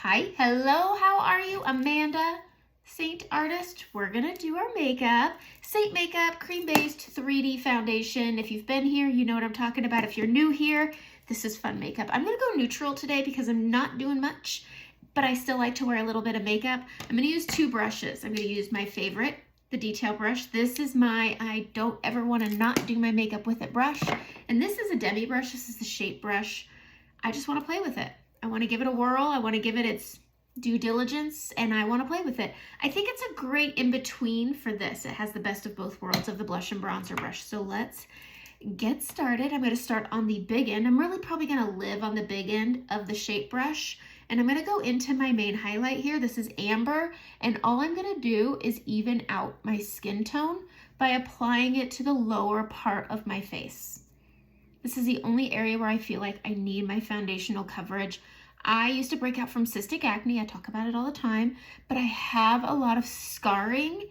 Hi, hello, how are you? Amanda, Seint Artist. We're gonna do our makeup. Seint Makeup Cream-Based 3D Foundation. If you've been here, you know what I'm talking about. If you're new here, this is fun makeup. I'm gonna go neutral today because I'm not doing much, but I still like to wear a little bit of makeup. I'm gonna use two brushes. I'm gonna use my favorite, the detail brush. This is my, I don't ever wanna not do my makeup with it brush. And this is a demi brush, this is the shape brush. I just wanna play with it. I want to give it a whirl. I want to give it its due diligence, and I want to play with it. I think it's a great in-between for this. It has the best of both worlds of the blush and bronzer brush. So let's get started. I'm going to start on the big end. I'm really probably going to live on the big end of the shape brush, and I'm going to go into my main highlight here. This is amber, and all I'm going to do is even out my skin tone by applying it to the lower part of my face. This is the only area where I feel like I need my foundational coverage. I used to break out from cystic acne. I talk about it all the time, but I have a lot of scarring.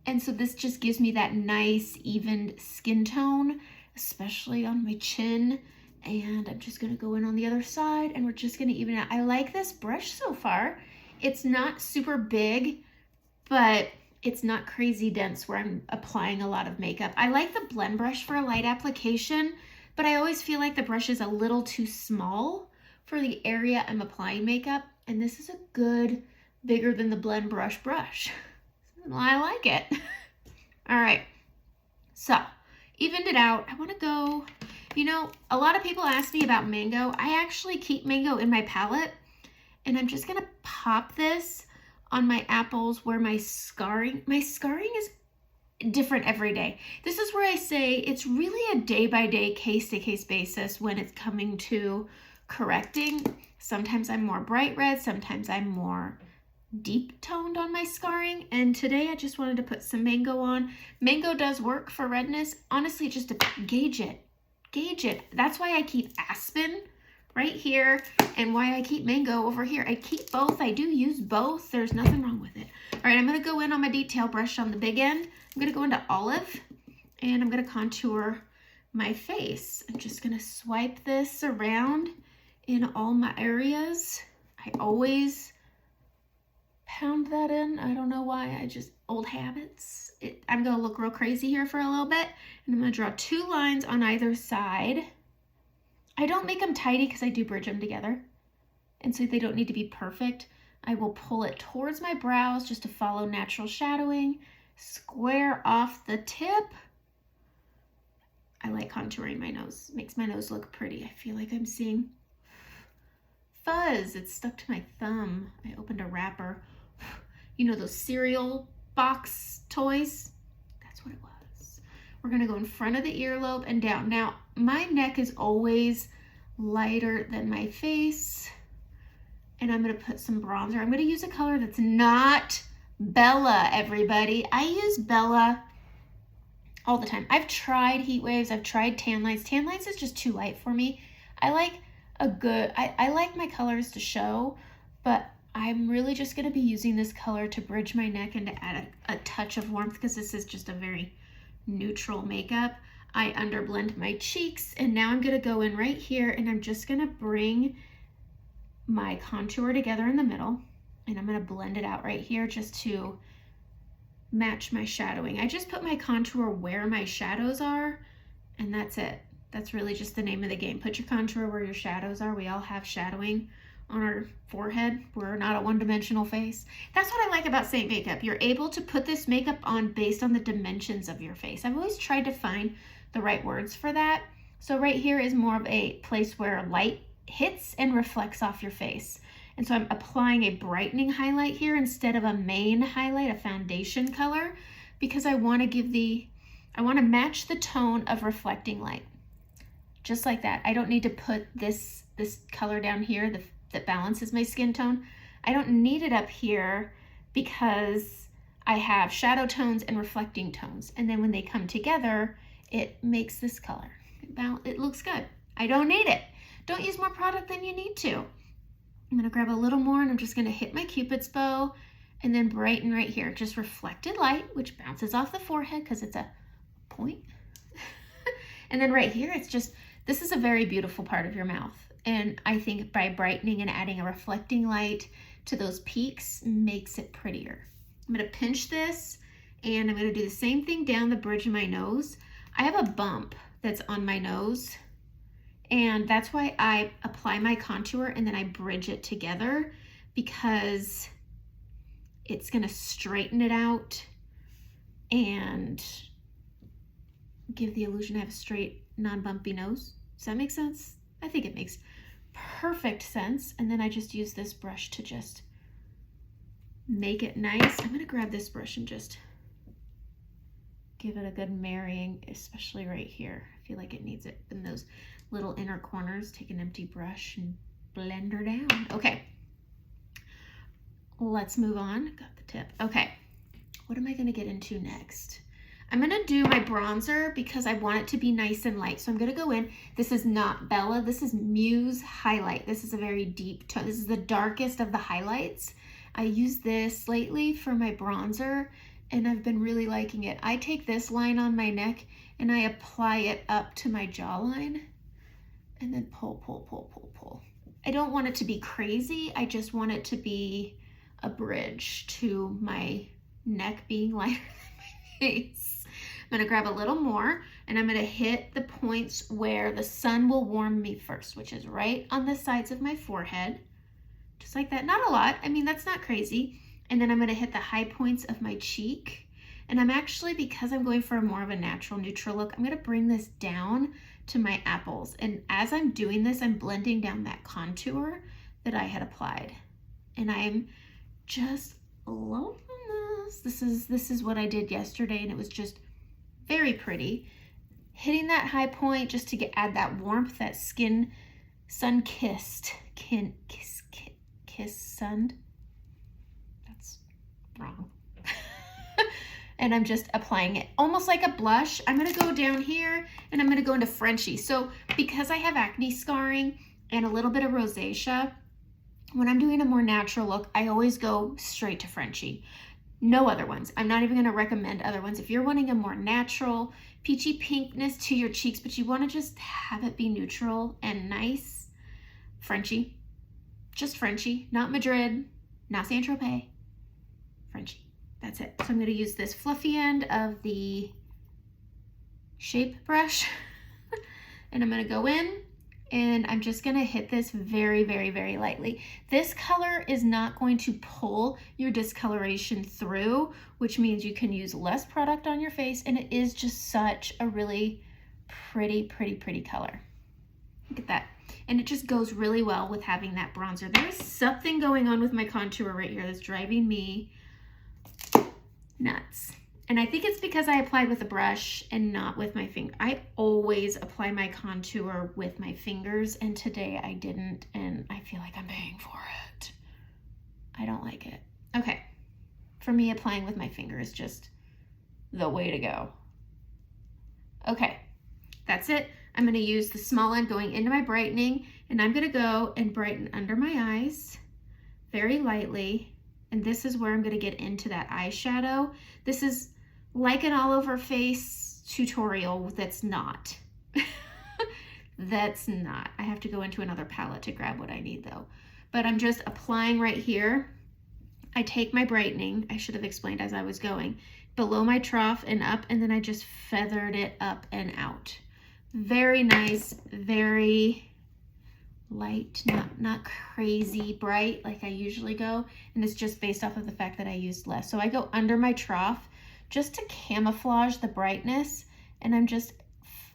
And so this just gives me that nice, even skin tone, especially on my chin. And I'm just gonna go in on the other side and we're just gonna even out. I like this brush so far. It's not super big, but it's not crazy dense where I'm applying a lot of makeup. I like the blend brush for a light application, but I always feel like the brush is a little too small for the area I'm applying makeup. And this is a good, bigger than the blend brush. I like it. All right, so evened it out. I wanna go, you know, a lot of people ask me about mango. I actually keep mango in my palette, and I'm just gonna pop this on my apples where my scarring is different every day. This is where I say it's really a day-by-day, case-to-case basis when it's coming to correcting. Sometimes I'm more bright red, sometimes I'm more deep toned on my scarring, and today I just wanted to put some mango on. Mango does work for redness, honestly, just to gauge it. That's why I keep aspen right here and why I keep mango over here. I keep both. I do use both. There's nothing wrong with it. All right, I'm going to go in on my detail brush on the big end. I'm going to go into olive and I'm going to contour my face. I'm just going to swipe this around in all my areas. I always pound that in. I don't know why. Old habits. I'm going to look real crazy here for a little bit. And I'm going to draw two lines on either side. I don't make them tidy because I do bridge them together. And so they don't need to be perfect. I will pull it towards my brows just to follow natural shadowing. Square off the tip. I like contouring my nose. Makes my nose look pretty. I feel like I'm seeing fuzz. It's stuck to my thumb. I opened a wrapper. You know those cereal box toys? That's what it was. We're gonna go in front of the earlobe and down. Now, my neck is always lighter than my face. And I'm gonna put some bronzer. I'm gonna use a color that's not Bella, everybody. I use Bella all the time. I've tried heat waves, I've tried tan lines. Tan lines is just too light for me. I like I like my colors to show, but I'm really just gonna be using this color to bridge my neck and to add a touch of warmth because this is just a very neutral makeup. I underblend my cheeks, and now I'm gonna go in right here and I'm just gonna bring my contour together in the middle, and I'm gonna blend it out right here just to match my shadowing. I just put my contour where my shadows are, and that's it. That's really just the name of the game. Put your contour where your shadows are. We all have shadowing on our forehead. We're not a one-dimensional face. That's what I like about Seint Makeup. You're able to put this makeup on based on the dimensions of your face. I've always tried to find the right words for that. So right here is more of a place where light hits and reflects off your face. And so I'm applying a brightening highlight here instead of a main highlight, a foundation color, because I want to match the tone of reflecting light. Just like that. I don't need to put this color down here that balances my skin tone. I don't need it up here because I have shadow tones and reflecting tones. And then when they come together, it makes this color. It looks good. I don't need it. Don't use more product than you need to. I'm gonna grab a little more and I'm just gonna hit my Cupid's bow and then brighten right here. Just reflected light, which bounces off the forehead because it's a point. And then right here, this is a very beautiful part of your mouth. And I think by brightening and adding a reflecting light to those peaks makes it prettier. I'm gonna pinch this and I'm gonna do the same thing down the bridge of my nose. I have a bump that's on my nose, and that's why I apply my contour and then I bridge it together, because it's gonna straighten it out and give the illusion I have a straight, non-bumpy nose. Does that make sense? I think it makes perfect sense. And then I just use this brush to just make it nice. I'm gonna grab this brush and just give it a good marrying, especially right here. I feel like it needs it in those little inner corners. Take an empty brush and blend her down. Okay, let's move on. Got the tip. Okay, what am I gonna get into next? I'm gonna do my bronzer because I want it to be nice and light. So I'm gonna go in. This is not Bella, this is Muse Highlight. This is a very deep tone. This is the darkest of the highlights. I use this lately for my bronzer and I've been really liking it. I take this line on my neck and I apply it up to my jawline and then pull, pull, pull, pull, pull. I don't want it to be crazy. I just want it to be a bridge to my neck being lighter than my face. I'm gonna grab a little more and I'm gonna hit the points where the sun will warm me first, which is right on the sides of my forehead, just like that. Not a lot, I mean, that's not crazy. And then I'm gonna hit the high points of my cheek. And I'm actually, because I'm going for more of a natural neutral look, I'm gonna bring this down to my apples. And as I'm doing this, I'm blending down that contour that I had applied. And I'm just loving this. This is what I did yesterday and it was just very pretty. Hitting that high point just to add that warmth, that skin, sun-kissed, kiss sunned. That's wrong. And I'm just applying it almost like a blush. I'm gonna go down here and I'm gonna go into Frenchie. So because I have acne scarring and a little bit of rosacea, when I'm doing a more natural look, I always go straight to Frenchie. No other ones. I'm not even gonna recommend other ones. If you're wanting a more natural, peachy pinkness to your cheeks, but you wanna just have it be neutral and nice, Frenchie. Just Frenchie, not Madrid, not Saint Tropez, Frenchie. That's it. So I'm gonna use this fluffy end of the shape brush and I'm gonna go in and I'm just gonna hit this very, very, very lightly. This color is not going to pull your discoloration through, which means you can use less product on your face, and it is just such a really pretty, pretty, pretty color. Look at that. And it just goes really well with having that bronzer. There's something going on with my contour right here that's driving me nuts. And I think it's because I applied with a brush and not with my finger. I always apply my contour with my fingers, and today I didn't, and I feel like I'm paying for it. I don't like it. Okay, for me, applying with my finger is just the way to go. Okay, that's it. I'm gonna use the small end going into my brightening, and I'm gonna go and brighten under my eyes very lightly. And this is where I'm gonna get into that eyeshadow. This is like an all over face tutorial that's not. That's not. I have to go into another palette to grab what I need though. But I'm just applying right here. I take my brightening, I should have explained as I was going, below my trough and up, and then I just feathered it up and out. Very nice, very light, not crazy bright like I usually go, and it's just based off of the fact that I used less. So I go under my trough just to camouflage the brightness, and I'm just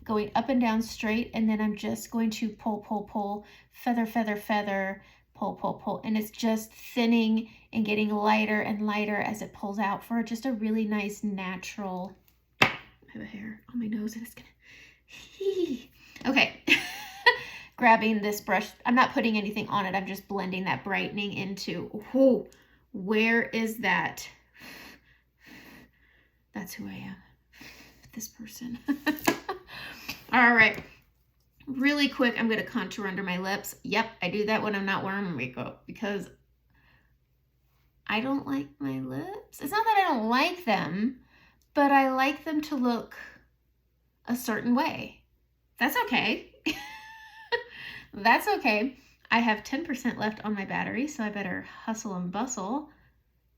going up and down straight, and then I'm just going to pull, pull, pull, feather, feather, feather, pull, pull, pull, and it's just thinning and getting lighter and lighter as it pulls out for just a really nice natural. I have a hair on my nose and it's gonna okay. Grabbing this brush, I'm not putting anything on it, I'm just blending that brightening into, oh, where is that? That's who I am, this person. All right, really quick, I'm gonna contour under my lips. Yep, I do that when I'm not wearing makeup because I don't like my lips. It's not that I don't like them, but I like them to look a certain way. That's okay. That's okay. I have 10% left on my battery, so I better hustle and bustle.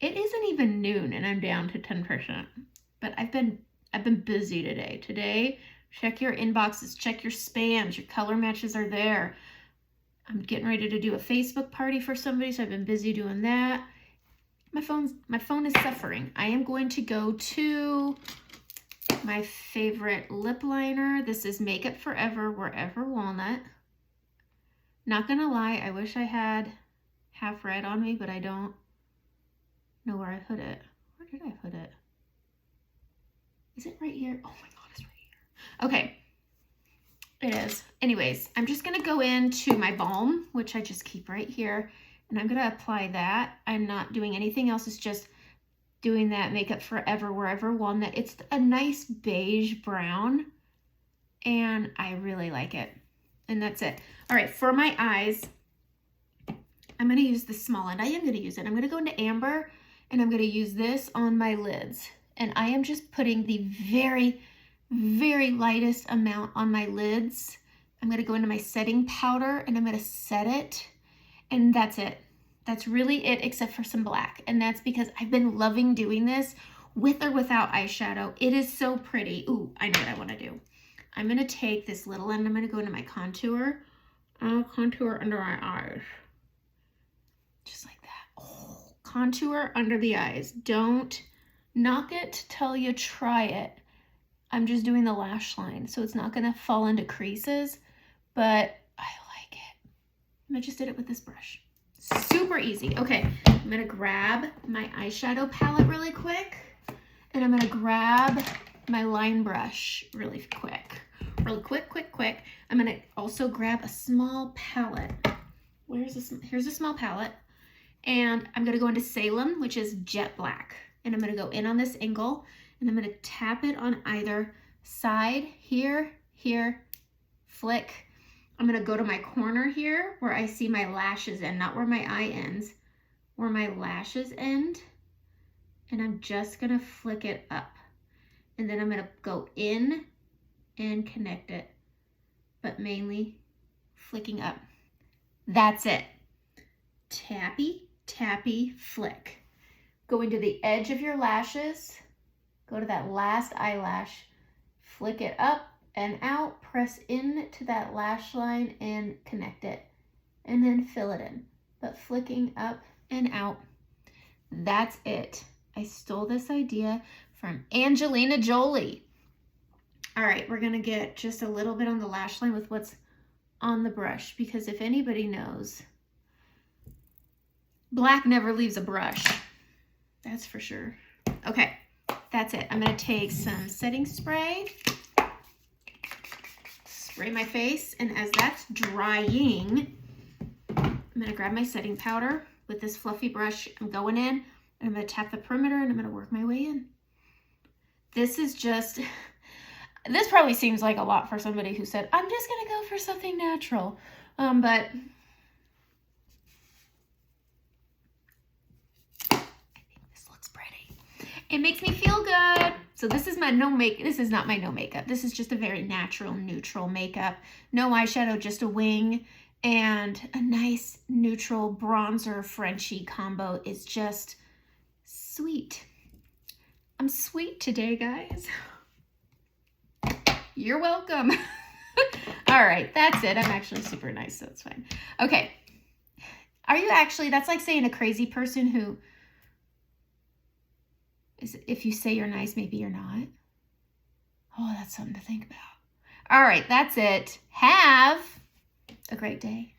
It isn't even noon and I'm down to 10%. But I've been busy today. Today, check your inboxes, check your spams, your color matches are there. I'm getting ready to do a Facebook party for somebody, so I've been busy doing that. My phone is suffering. I am going to go to my favorite lip liner. This is Makeup Forever Wherever Walnut. Not gonna lie, I wish I had half red on me, but I don't know where I put it. Where did I put it? Is it right here? Oh my God, it's right here. Okay, it is. Anyways, I'm just gonna go into my balm, which I just keep right here, and I'm gonna apply that. I'm not doing anything else, it's just doing that Makeup Forever Wherever Walnut. It's a nice beige brown, and I really like it. And that's it. All right, for my eyes, I'm gonna use the small end. I am gonna use it. I'm gonna go into Amber, and I'm gonna use this on my lids. And I am just putting the very, very lightest amount on my lids. I'm gonna go into my setting powder, and I'm gonna set it, and that's it. That's really it, except for some black. And that's because I've been loving doing this with or without eyeshadow. It is so pretty. Ooh, I know what I wanna do. I'm gonna take this little end, I'm gonna go into my contour. I'll contour under my eyes. Just like that. Oh, contour under the eyes. Don't knock it till you try it. I'm just doing the lash line, so it's not gonna fall into creases, but I like it. I just did it with this brush. Super easy. Okay, I'm gonna grab my eyeshadow palette really quick, and I'm gonna grab my line brush really quick. Quick. I'm gonna also grab a small palette. Here's a small palette. And I'm gonna go into Salem, which is jet black. And I'm gonna go in on this angle, and I'm gonna tap it on either side, here, flick. I'm gonna go to my corner here where I see my lashes end, not where my eye ends, where my lashes end. And I'm just gonna flick it up. And then I'm gonna go in and connect it, but mainly flicking up. That's it. Tappy, tappy, flick. Go into the edge of your lashes, go to that last eyelash, flick it up and out, press into that lash line and connect it, and then fill it in, but flicking up and out. That's it. I stole this idea from Angelina Jolie. All right, we're gonna get just a little bit on the lash line with what's on the brush, because if anybody knows, black never leaves a brush. That's for sure. Okay, that's it. I'm gonna take some setting spray, spray my face, and as that's drying, I'm gonna grab my setting powder with this fluffy brush. I'm going in, and I'm gonna tap the perimeter, and I'm gonna work my way in. This is just... This probably seems like a lot for somebody who said, I'm just gonna go for something natural. But I think this looks pretty. It makes me feel good. So this is my this is not my no makeup. This is just a very natural, neutral makeup. No eyeshadow, just a wing. And a nice neutral bronzer Frenchie combo is just sweet. I'm sweet today, guys. You're welcome. All right, that's it. I'm actually super nice, so it's fine. Okay. Are you actually, that's like saying a crazy person who is, if you say you're nice, maybe you're not. Oh, that's something to think about. All right, that's it. Have a great day.